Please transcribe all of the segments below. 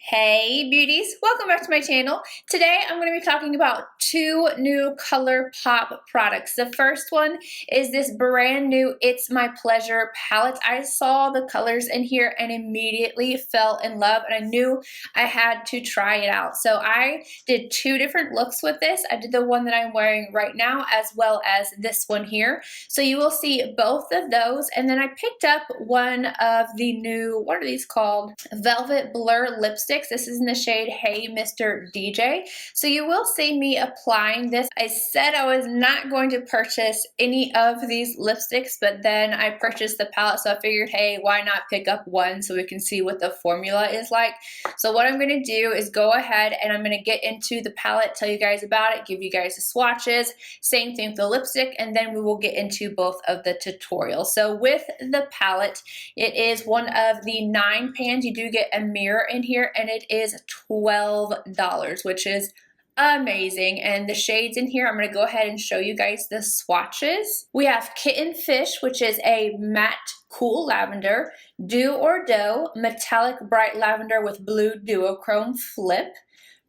Hey beauties, welcome back to my channel. Today I'm going to be talking about two new Colourpop products. The first one is this brand new It's My Pleasure palette. I saw the colors in here and immediately fell in love, and I knew I had to try it out. So I did two different looks with this. I did the one that I'm wearing right now as well as this one here. So you will see both of those, and then I picked up one of the new, what are these called? Velvet Blur Lipsticks. This is in the shade Hey Mr. DJ. So you will see me applying this. I said I was not going to purchase any of these lipsticks, but then I purchased the palette, so I figured, hey, why not pick up one so we can see what the formula is like. So what I'm going to do is go ahead and I'm going to get into the palette, tell you guys about it, give you guys the swatches, same thing with the lipstick, and then we will get into both of the tutorials. So with the palette, it is one of the 9 pans. You do get a mirror in here, and it is $12, which is amazing. And the shades in here, I'm going to go ahead and show you guys the swatches. We have Kitten Fish, which is a matte cool lavender, Do or Dough, metallic bright lavender with blue duochrome flip,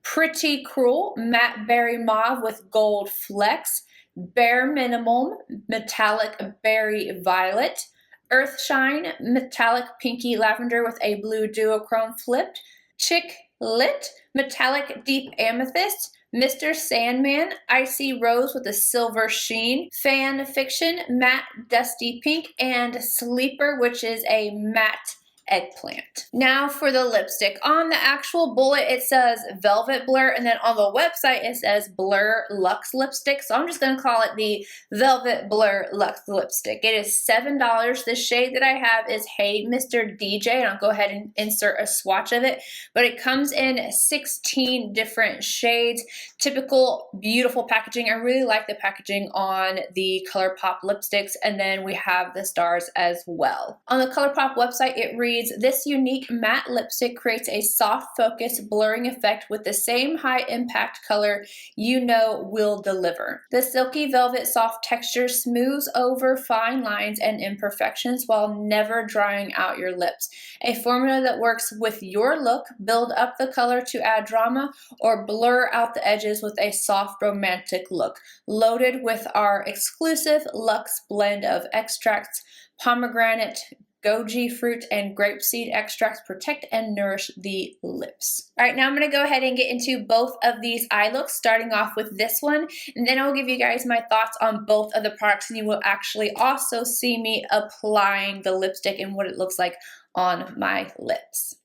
Pretty Cruel, matte berry mauve with gold flecks, Bare Minimum, metallic berry violet, Earthshine, metallic pinky lavender with a blue duochrome flipped, Chick Lit, metallic deep amethyst, Mr. Sandman, icy rose with a silver sheen, Fan Fiction, matte dusty pink, and Sleeper, which is a matte eggplant. Now for the lipstick. On the actual bullet it says Velvet Blur, and then on the website it says Blur Lux Lipstick, so I'm just going to call it the Velvet Blur Lux Lipstick. It is $7. The shade that I have is Hey Mr. DJ, and I'll go ahead and insert a swatch of it, but it comes in 16 different shades. Typical beautiful packaging. I really like the packaging on the Colourpop lipsticks, and then we have the stars as well. On the Colourpop website it reads, this unique matte lipstick creates a soft focus blurring effect with the same high impact color you know will deliver. The silky velvet soft texture smooths over fine lines and imperfections while never drying out your lips. A formula that works with your look. Build up the color to add drama or blur out the edges with a soft romantic look. Loaded with our exclusive luxe blend of extracts, pomegranate, goji fruit, and grapeseed extracts protect and nourish the lips. All right, now I'm going to go ahead and get into both of these eye looks, starting off with this one, and then I'll give you guys my thoughts on both of the products, and you will actually also see me applying the lipstick and what it looks like on my lips.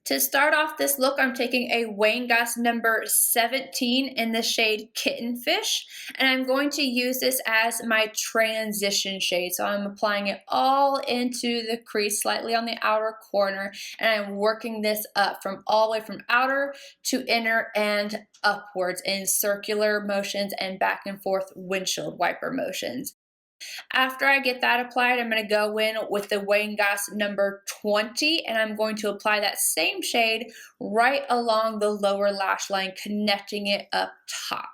To start off this look, I'm taking a Wayne Goss number 17 in the shade Kitten Fish, and I'm going to use this as my transition shade. So I'm applying it all into the crease, slightly on the outer corner, and I'm working this up from all the way from outer to inner and upwards in circular motions and back and forth windshield wiper motions. After I get that applied, I'm going to go in with the Wayne Goss number 20, and I'm going to apply that same shade right along the lower lash line, connecting it up top.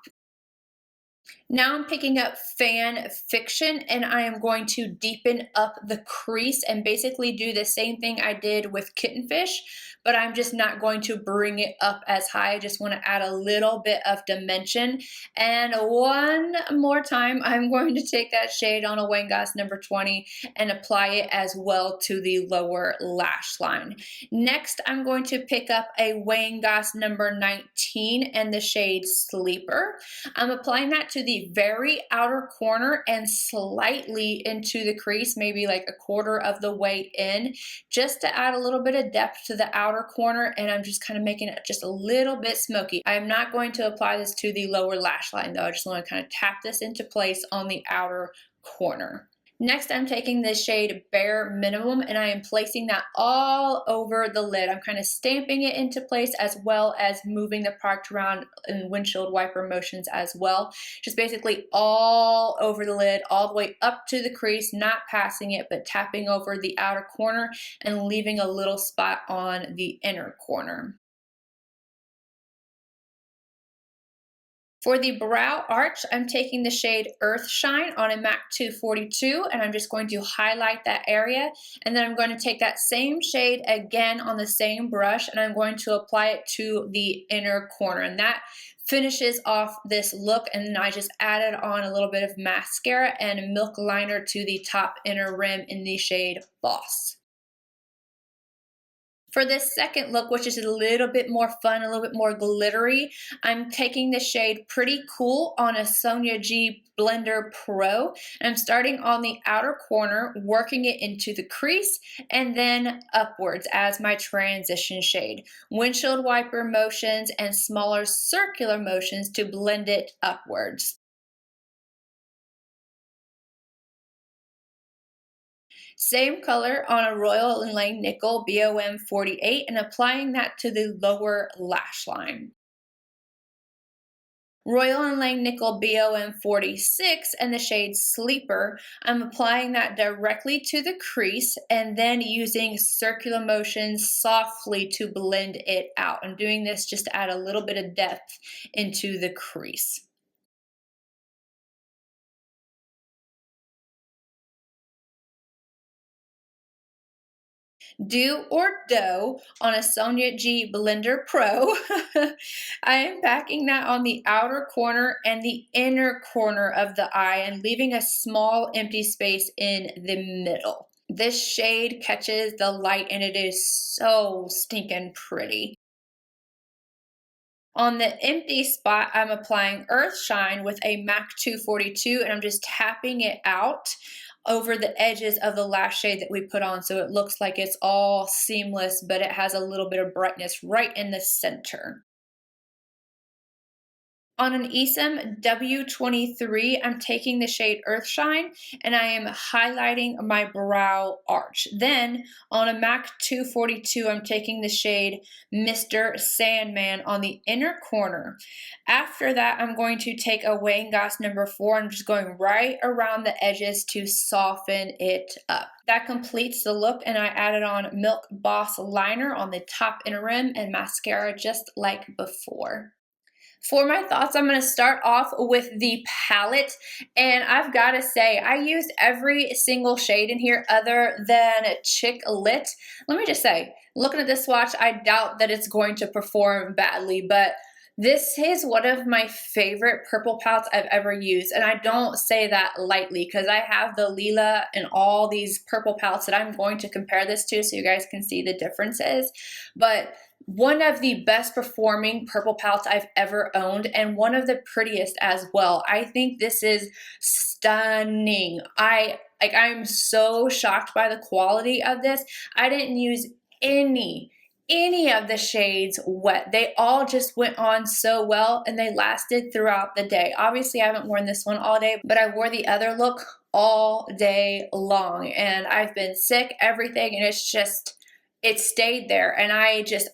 Now I'm picking up Fan Fiction, and I am going to deepen up the crease and basically do the same thing I did with Kitten Fish, but I'm just not going to bring it up as high. I just want to add a little bit of dimension. And one more time, I'm going to take that shade on a Wayne Goss number 20 and apply it as well to the lower lash line. Next, I'm going to pick up a Wayne Goss number 19 and the shade Sleeper. I'm applying that to the very outer corner and slightly into the crease, maybe like a quarter of the way in, just to add a little bit of depth to the outer corner, and I'm just kind of making it just a little bit smoky. I'm not going to apply this to the lower lash line though. I just want to kind of tap this into place on the outer corner. Next, I'm taking the shade Bare Minimum, and I am placing that all over the lid. I'm kind of stamping it into place as well as moving the product around in windshield wiper motions as well. Just basically all over the lid, all the way up to the crease, not passing it, but tapping over the outer corner and leaving a little spot on the inner corner. For the brow arch, I'm taking the shade Earth Shine on a MAC 242, and I'm just going to highlight that area. And then I'm going to take that same shade again on the same brush, and I'm going to apply it to the inner corner. And that finishes off this look, and then I just added on a little bit of mascara and milk liner to the top inner rim in the shade Boss. For this second look, which is a little bit more fun, a little bit more glittery, I'm taking the shade Pretty Cool on a Sonia G Blender Pro. And I'm starting on the outer corner, working it into the crease, and then upwards as my transition shade. Windshield wiper motions and smaller circular motions to blend it upwards. Same color on a Royal & Langnickel BOM 48 and applying that to the lower lash line. Royal & Langnickel BOM 46 and the shade Sleeper, I'm applying that directly to the crease and then using circular motions softly to blend it out. I'm doing this just to add a little bit of depth into the crease. Do or Dough on a Sonia G Blender Pro. I am packing that on the outer corner and the inner corner of the eye and leaving a small empty space in the middle. This shade catches the light and it is so stinking pretty. On the empty spot, I'm applying Earth Shine with a MAC 242 and I'm just tapping it out over the edges of the lash shade that we put on so it looks like it's all seamless, but it has a little bit of brightness right in the center. On an ESUM W23, I'm taking the shade Earthshine and I am highlighting my brow arch. Then on a MAC 242, I'm taking the shade Mr. Sandman on the inner corner. After that, I'm going to take a Wayne Goss number 4 and I'm just going right around the edges to soften it up. That completes the look, and I added on Milk Boss liner on the top inner rim and mascara just like before. For my thoughts, I'm going to start off with the palette, and I've got to say, I used every single shade in here other than Chick Lit. Let me just say, looking at this swatch, I doubt that it's going to perform badly, but this is one of my favorite purple palettes I've ever used, and I don't say that lightly because I have the LILA and all these purple palettes that I'm going to compare this to so you guys can see the differences, but one of the best performing purple palettes I've ever owned and one of the prettiest as well. I think this is stunning. I'm so shocked by the quality of this. I didn't use any of the shades wet. They all just went on so well and they lasted throughout the day. Obviously, I haven't worn this one all day, but I wore the other look all day long and I've been sick, everything, and it stayed there, and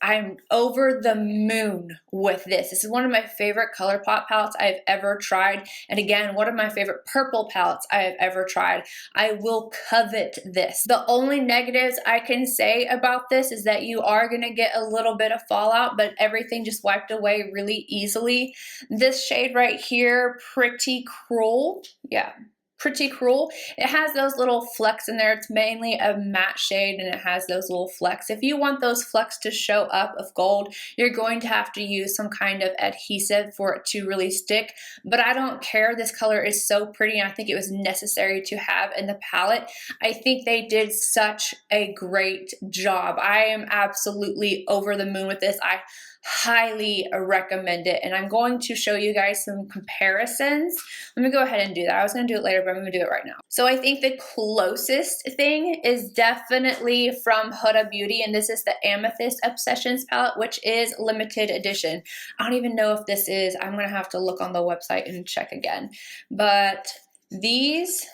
I'm over the moon with this. This is one of my favorite Colourpop palettes I've ever tried, and again, one of my favorite purple palettes I have ever tried. I will covet this. The only negatives I can say about this is that you are going to get a little bit of fallout, but everything just wiped away really easily. This shade right here, Pretty Cruel, yeah. Pretty Cruel. It has those little flecks in there. It's mainly a matte shade and it has those little flecks. If you want those flecks to show up of gold, you're going to have to use some kind of adhesive for it to really stick, but I don't care. This color is so pretty and I think it was necessary to have in the palette. I think they did such a great job. I am absolutely over the moon with this. I highly recommend it, and I'm going to show you guys some comparisons. Let me go ahead and do that. I was going to do it later, but I'm going to do it right now. So I think the closest thing is definitely from Huda Beauty, and this is the Amethyst Obsessions palette, which is limited edition. I don't even know if this is. I'm going to have to look on the website and check again, but these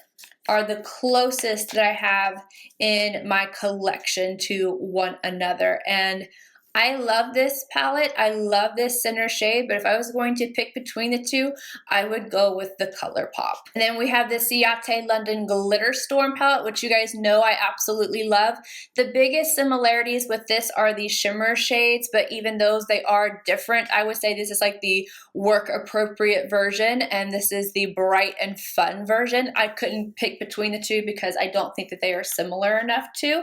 are the closest that I have in my collection to one another, and I love this palette. I love this center shade, but if I was going to pick between the two, I would go with the Colourpop. And then we have the CIATE London Glitter Storm palette, which you guys know I absolutely love. The biggest similarities with this are the shimmer shades, but even those, they are different. I would say this is like the work appropriate version, and this is the bright and fun version. I couldn't pick between the two because I don't think that they are similar enough to.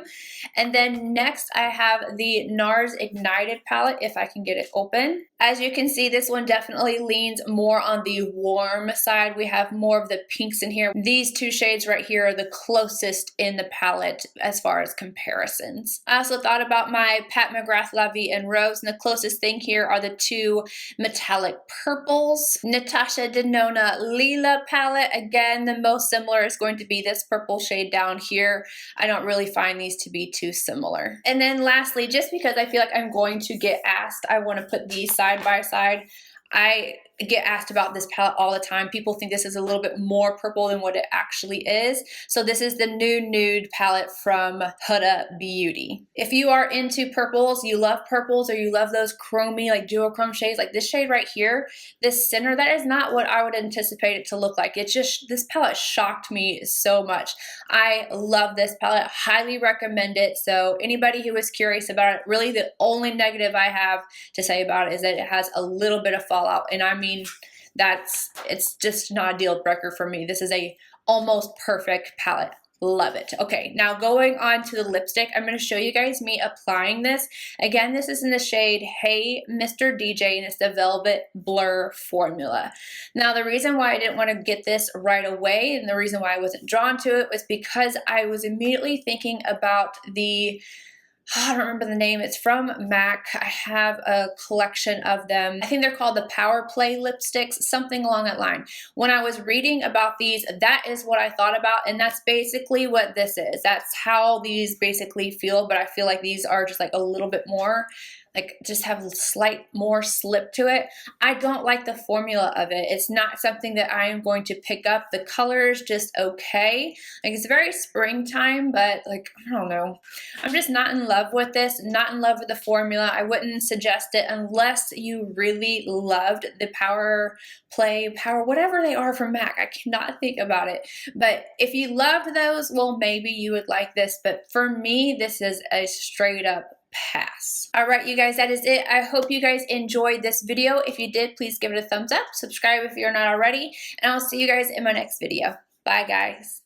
And then next I have the NARS Ignited palette, if I can get it open. As you can see, this one definitely leans more on the warm side. We have more of the pinks in here. These two shades right here are the closest in the palette as far as comparisons. I also thought about my Pat McGrath La Vie and Rose, and the closest thing here are the two metallic purples. NATASHA DENONA LILA palette, again, the most similar is going to be this purple shade down here. I don't really find these to be too similar. And then lastly, just because I feel like I'm going to get asked, I want to put these side by side. I get asked about this palette all the time. People think this is a little bit more purple than what it actually is. So this is the new Nude palette from HUDA Beauty. If you are into purples, you love purples, or you love those chromy, like duochrome shades, like this shade right here, this center, that is not what I would anticipate it to look like. It's just, this palette shocked me so much. I love this palette, highly recommend it. So anybody who is curious about it, really the only negative I have to say about it is that it has a little bit of fallout, and I mean, it's just not a deal breaker for me. This is a almost perfect palette. Love it. Okay, now going on to the lipstick, I'm going to show you guys me applying this. Again, this is in the shade Hey Mr. DJ, and it's the Velvet Blur formula. Now, the reason why I didn't want to get this right away, and the reason why I wasn't drawn to it, was because I was immediately thinking about the, I don't remember the name. It's from MAC. I have a collection of them. I think they're called the Power Play lipsticks, something along that line. When I was reading about these, that is what I thought about, and that's basically what this is. That's how these basically feel, but I feel like these are just like a little bit more, like just have a slight more slip to it. I don't like the formula of it. It's not something that I am going to pick up. The color is just okay. Like, it's very springtime, but like, I don't know. I'm just not in love with this, not in love with the formula. I wouldn't suggest it unless you really loved the Power Play, whatever they are from MAC. I cannot think about it. But if you loved those, well, maybe you would like this. But for me, this is a straight up pass. All right, you guys, that is it. I hope you guys enjoyed this video. If you did, please give it a thumbs up, subscribe if you're not already, and I'll see you guys in my next video. Bye, guys.